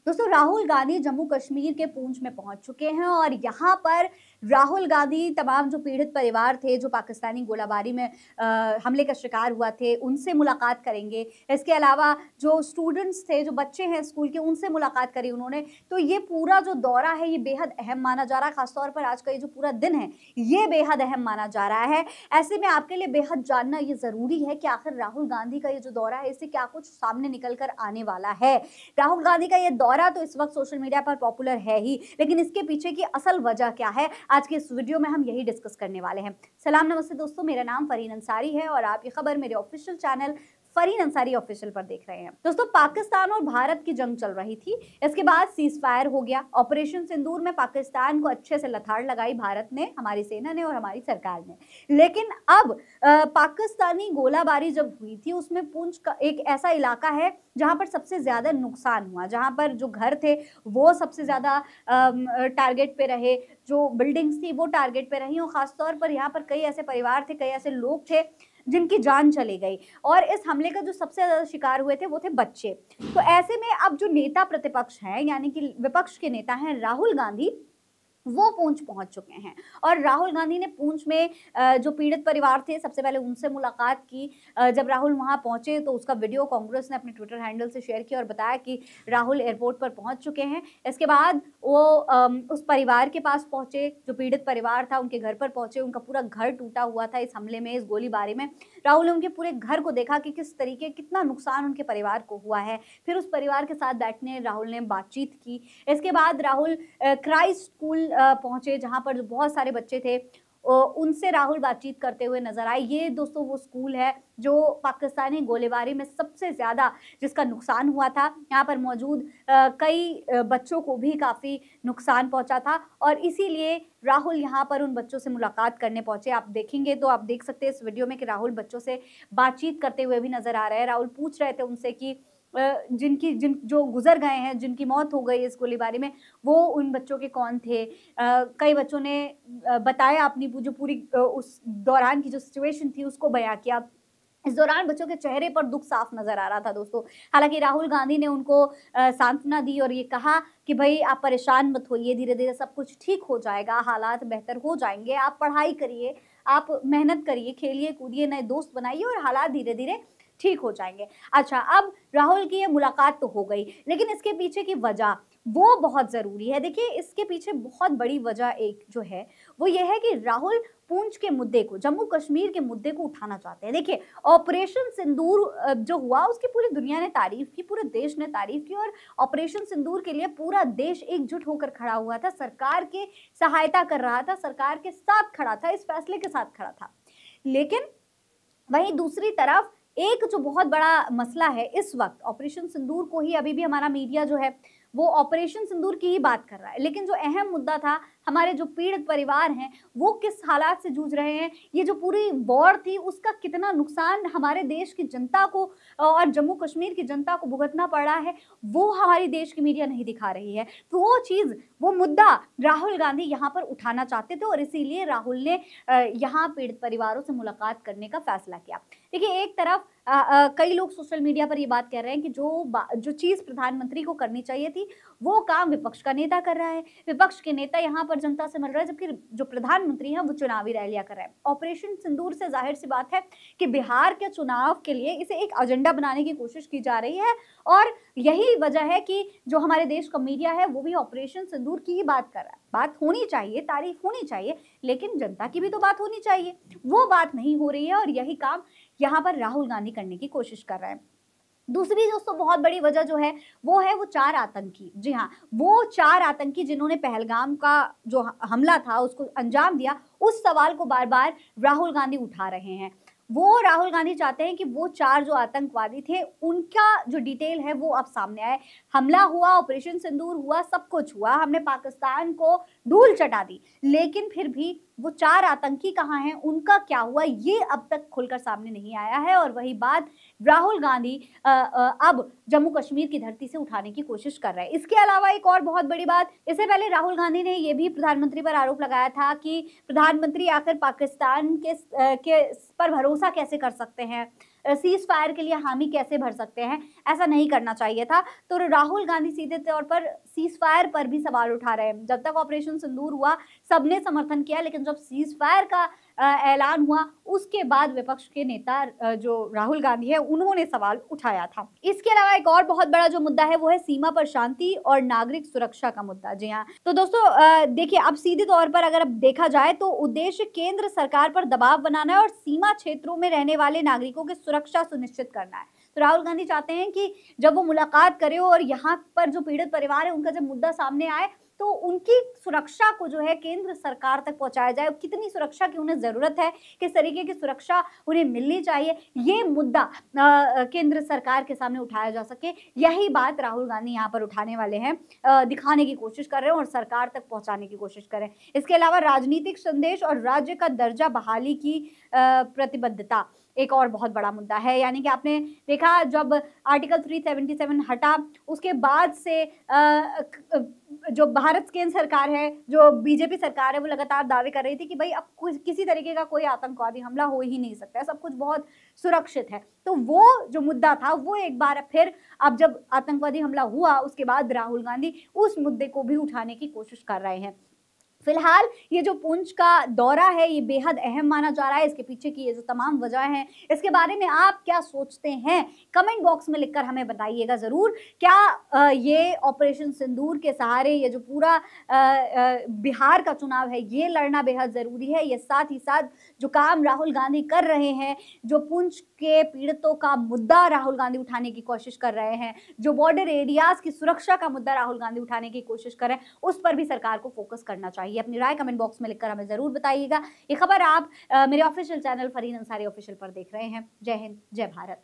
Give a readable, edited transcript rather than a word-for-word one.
दोस्तों राहुल गांधी जम्मू कश्मीर के पूंछ में पहुंच चुके हैं और यहाँ पर राहुल गांधी तमाम जो पीड़ित परिवार थे जो पाकिस्तानी गोलाबारी में हमले का शिकार हुआ थे उनसे मुलाकात करेंगे। इसके अलावा जो स्टूडेंट्स थे, जो बच्चे हैं स्कूल के, उनसे मुलाकात करी उन्होंने। तो ये पूरा जो दौरा है ये बेहद अहम माना जा रहा है, खासतौर पर आज का ये जो पूरा दिन है ये बेहद अहम माना जा रहा है। ऐसे में आपके लिए बेहद जानना ये जरूरी है कि आखिर राहुल गांधी का ये जो दौरा है इससे क्या कुछ सामने निकल कर आने वाला है। राहुल गांधी का ये दौरा तो इस वक्त सोशल मीडिया पर पॉपुलर है ही, लेकिन इसके पीछे की असल वजह क्या है, आज के इस वीडियो में हम यही डिस्कस करने वाले हैं। सलाम नमस्ते दोस्तों, मेरा नाम फरीन अंसारी है और आप ये खबर मेरे official channel Fareen Ansari official पर देख रहे हैं। दोस्तों पाकिस्तान और भारत की जंग चल रही थी, इसके बाद सीज फायर हो गया। ऑपरेशन सिंदूर में पाकिस्तान को अच्छे से लताड़ लगाई भारत ने, हमारी सेना ने और हमारी सरकार ने। लेकिन अब पाकिस्तानी गोलाबारी जब हुई थी उसमें पुंछ का एक ऐसा इलाका है जहां पर सबसे ज्यादा नुकसान हुआ, जहां पर जो घर थे वो सबसे ज्यादा टारगेट पे रहे, जो बिल्डिंग्स थी वो टारगेट पे रही और खासतौर पर यहाँ पर कई ऐसे परिवार थे, कई ऐसे लोग थे जिनकी जान चली गई और इस हमले का जो सबसे ज्यादा शिकार हुए थे वो थे बच्चे। तो ऐसे में अब जो नेता प्रतिपक्ष हैं यानी कि विपक्ष के नेता हैं राहुल गांधी, वो पूंछ पहुंच चुके हैं और राहुल गांधी ने पूंछ में जो पीड़ित परिवार थे सबसे पहले उनसे मुलाकात की। जब राहुल वहां पहुंचे तो उसका वीडियो कांग्रेस ने अपने ट्विटर हैंडल से शेयर किया और बताया कि राहुल एयरपोर्ट पर पहुंच चुके हैं। इसके बाद वो उस परिवार के पास पहुंचे, जो पीड़ित परिवार था उनके घर पर पहुंचे। उनका पूरा घर टूटा हुआ था इस हमले में, इस गोलीबारी में। राहुल ने उनके पूरे घर को देखा कि किस तरीके कितना नुकसान उनके परिवार को हुआ है। फिर उस परिवार के साथ बैठने राहुल ने बातचीत की। इसके बाद राहुल क्राइस्ट स्कूल पहुंचे जहां पर बहुत सारे बच्चे थे, उनसे राहुल बातचीत करते हुए नजर आए। ये दोस्तों वो स्कूल है जो पाकिस्तानी गोलीबारी में सबसे ज्यादा जिसका नुकसान हुआ था। यहाँ पर मौजूद कई बच्चों को भी काफी नुकसान पहुंचा था और इसीलिए राहुल यहाँ पर उन बच्चों से मुलाकात करने पहुंचे। आप देखेंगे तो आप देख सकते हैं इस वीडियो में कि राहुल बच्चों से बातचीत करते हुए भी नजर आ रहे हैं। राहुल पूछ रहे थे उनसे कि जिन जो गुजर गए हैं, जिनकी मौत हो गई इस गोलीबारी में, वो उन बच्चों के कौन थे। कई बच्चों ने बताया अपनी जो पूरी उस दौरान की जो सिचुएशन थी उसको बयां किया। इस दौरान बच्चों के चेहरे पर दुख साफ नजर आ रहा था दोस्तों। हालांकि राहुल गांधी ने उनको सांत्वना दी और ये कहा कि भाई आप परेशान मत होइए, धीरे धीरे सब कुछ ठीक हो जाएगा, हालात बेहतर हो जाएंगे, आप पढ़ाई करिए, आप मेहनत करिए, खेलिए कूदिए, नए दोस्त बनाइए और हालात धीरे धीरे ठीक हो जाएंगे। अच्छा, अब राहुल की ये मुलाकात तो हो गई, लेकिन इसके पीछे की वजह वो बहुत जरूरी है। देखिए इसके पीछे बहुत बड़ी वजह एक जो है वो ये है कि राहुल पूंछ के मुद्दे को, जम्मू कश्मीर के मुद्दे को उठाना चाहते हैं। देखिए ऑपरेशन सिंदूर जो हुआ उसकी पूरी दुनिया ने तारीफ की, पूरे देश ने तारीफ की और ऑपरेशन सिंदूर के लिए पूरा देश एकजुट होकर खड़ा हुआ था, सरकार के सहायता कर रहा था, सरकार के साथ खड़ा था, इस फैसले के साथ खड़ा था। लेकिन वहीं दूसरी तरफ एक जो बहुत बड़ा मसला है इस वक्त, ऑपरेशन सिंदूर को ही अभी भी हमारा मीडिया जो है वो ऑपरेशन सिंदूर की ही बात कर रहा है, लेकिन जो अहम मुद्दा था हमारे जो पीड़ित परिवार हैं वो किस हालात से जूझ रहे हैं, ये जो पूरी वॉर थी उसका कितना नुकसान हमारे देश की जनता को और जम्मू कश्मीर की जनता को भुगतना पड़ रहा है, वो हमारी देश की मीडिया नहीं दिखा रही है। तो वो चीज, वो मुद्दा राहुल गांधी यहाँ पर उठाना चाहते थे और इसीलिए राहुल ने यहाँ पीड़ित परिवारों से मुलाकात करने का फैसला किया। देखिए एक तरफ कई लोग सोशल मीडिया पर ये बात कह रहे हैं कि जो चीज प्रधानमंत्री को करनी चाहिए थी वो काम विपक्ष का नेता कर रहा है, विपक्ष के नेता यहाँ पर जनता से मिल रहे हैं, जबकि जो प्रधानमंत्री हैं वो चुनावी रैलियां कर रहे हैं। ऑपरेशन सिंदूर से जाहिर सी बात है कि बिहार के चुनाव के लिए इसे एक एजेंडा बनाने की कोशिश की जा रही है और यही वजह है कि जो हमारे देश का मीडिया है वो भी ऑपरेशन सिंदूर की ही बात कर रहा है। बात होनी चाहिए, तारीफ होनी चाहिए, लेकिन जनता की भी तो बात होनी चाहिए, वो बात नहीं हो रही है और यही काम यहाँ पर राहुल गांधी करने की कोशिश कर रहे हैं। दूसरी दोस्तों बहुत बड़ी वजह जो है वो 4 आतंकी। जी हाँ, वो 4 आतंकी जिन्होंने पहलगाम का जो हमला था उसको अंजाम दिया, उस सवाल को बार बार राहुल गांधी उठा रहे हैं। वो राहुल गांधी चाहते हैं कि वो 4 जो आतंकवादी थे उनका जो डिटेल है वो अब सामने आए। हमला हुआ, ऑपरेशन सिंदूर हुआ, सब कुछ हुआ, हमने पाकिस्तान को धूल चटा दी, लेकिन फिर भी वो 4 आतंकी कहाँ हैं, उनका क्या हुआ, ये अब तक खुलकर सामने नहीं आया है और वही बात राहुल गांधी अब जम्मू कश्मीर की धरती से उठाने की कोशिश कर रहे हैं। इसके अलावा एक और बहुत बड़ी बात, इससे पहले राहुल गांधी ने ये भी प्रधानमंत्री पर आरोप लगाया था कि प्रधानमंत्री आकर पाकिस्तान के पर भरोसा कैसे कर सकते हैं, सीज फायर के लिए हामी कैसे भर सकते हैं, ऐसा नहीं करना चाहिए था। तो राहुल गांधी सीधे तौर पर सीज फायर पर भी सवाल उठा रहे हैं। जब तक ऑपरेशन सिंदूर हुआ सबने समर्थन किया, लेकिन जब सीज फायर का ऐलान हुआ उसके बाद विपक्ष के नेता जो राहुल गांधी है उन्होंने सवाल उठाया था। इसके अलावा एक और बहुत बड़ा जो मुद्दा है वो है सीमा पर शांति और नागरिक सुरक्षा का मुद्दा। जी हाँ, तो दोस्तों देखिए, अब सीधे तौर पर अगर अब देखा जाए तो उद्देश्य केंद्र सरकार पर दबाव बनाना है और सीमा क्षेत्रों में रहने वाले नागरिकों की सुरक्षा सुनिश्चित करना है। तो राहुल गांधी चाहते हैं कि जब वो मुलाकात करे और यहाँ पर जो पीड़ित परिवार है उनका जब मुद्दा सामने आए तो उनकी सुरक्षा को जो है केंद्र सरकार तक पहुंचाया जाए। कितनी सुरक्षा की उन्हें जरूरत है, किस तरीके की सुरक्षा उन्हें मिलनी चाहिए, ये मुद्दा केंद्र सरकार के सामने उठाया जा सके, यही बात राहुल गांधी यहाँ पर उठाने वाले हैं, दिखाने की कोशिश कर रहे हैं और सरकार तक पहुंचाने की कोशिश करें। इसके अलावा राजनीतिक संदेश और राज्य का दर्जा बहाली की प्रतिबद्धता एक और बहुत बड़ा मुद्दा है। यानी कि आपने देखा जब आर्टिकल 377 हटा उसके बाद से जो भारत केंद्र सरकार है, जो बीजेपी सरकार है, वो लगातार दावे कर रही थी कि भाई अब किसी तरीके का कोई आतंकवादी हमला हो ही नहीं सकता है, सब कुछ बहुत सुरक्षित है। तो वो जो मुद्दा था वो एक बार फिर अब जब आतंकवादी हमला हुआ उसके बाद राहुल गांधी उस मुद्दे को भी उठाने की कोशिश कर रहे हैं। फिलहाल ये जो पुंछ का दौरा है ये बेहद अहम माना जा रहा है। इसके पीछे की ये जो तमाम वजह हैं, इसके बारे में आप क्या सोचते हैं, कमेंट बॉक्स में लिखकर हमें बताइएगा ज़रूर। क्या ये ऑपरेशन सिंदूर के सहारे ये जो पूरा बिहार का चुनाव है ये लड़ना बेहद ज़रूरी है? ये साथ ही साथ जो काम राहुल गांधी कर रहे हैं, जो पुंछ के पीड़ितों का मुद्दा राहुल गांधी उठाने की कोशिश कर रहे हैं, जो बॉर्डर एरियाज़ की सुरक्षा का मुद्दा राहुल गांधी उठाने की कोशिश कर रहे हैं, उस पर भी सरकार को फोकस करना चाहिए। अपनी राय कमेंट बॉक्स में लिखकर हमें जरूर बताइएगा। ये खबर आप मेरे official channel Fareen Ansari official पर देख रहे हैं। जय हिंद, जय भारत।